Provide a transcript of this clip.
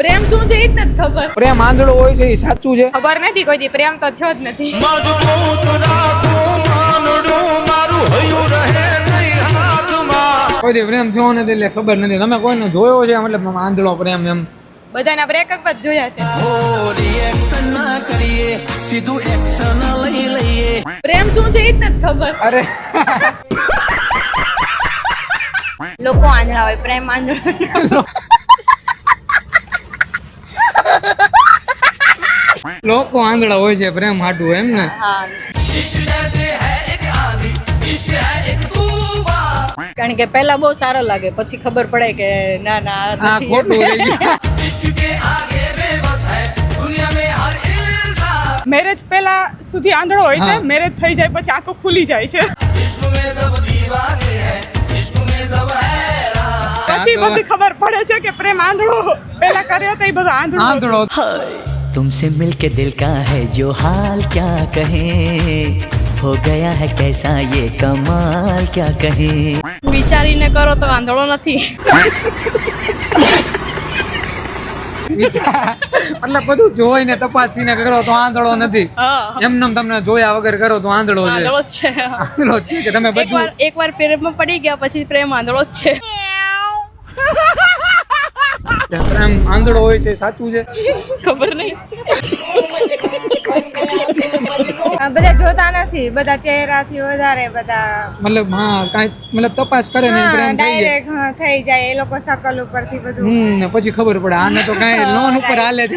પ્રેમ શું છે એ જ નથી ખબર. પ્રેમ આંધળો હોય છે એ સાચું છે? ખબર નથી, કોઈ દી પ્રેમ તો થયો જ નથી. કોઈ દી પ્રેમ થયો નથી એટલે ખબર નથી. તમે કોઈને જોયો છે મતલબ આંધળો પ્રેમ એમ? બધાના બ્રેકઅપ જ જોયા છે. પ્રેમ શું છે એ જ નથી ખબર. અરે લોકો આંધળા હોય, પ્રેમ આંધળો. લોકો આંધળા હોય છે પ્રેમ હાટું એમ ને? હા, કારણ કે પહેલા બહુ સારા લાગે, પછી ખબર પડે કે ના ના આ આ નથી. ખોટું રહી ગયું. મેરેજ પહેલા સુધી આંધળો હોય છે, હા. મેરેજ થઈ જાય પછી આંખો ખુલી જાય છે, પછી બધી ખબર પડે છે કે પ્રેમ આંધળો પહેલા કર્યો તો એ બધો આંધળો આંધળો तुमसे मिलके दिल का है जो हाल क्या कहें हो गया है कैसा ये कमाल क्या कहें વિચારીને કરો તો આંધળો નથી. એટલે બધું જોઈને તપાસીને કરો તો આંધળો નથી. હા, એમનેમ તમને જોયા વગર કરો તો આંધળો છે. આંધળો જ છે. આંધળો જ છે કે તમે બધું એકવાર પ્રેમમાં પડી ગયા પછી પ્રેમ આંધળો જ છે. પ્રેમ આંધળો હોય છે સાચું છે? ખબર નહીં. બધા જોતા નથી, બધા ચહેરાથી વધારે બધા મતલબ હા કાંઈ મતલબ તપાસ કરે ને પ્રેમ થઈ જાય. ડાયરેક્ટ થઈ જાય એ લોકો શકલ ઉપરથી બધું. ને પછી ખબર પડે આને તો કાંઈ લોન ઉપર હાલે છે.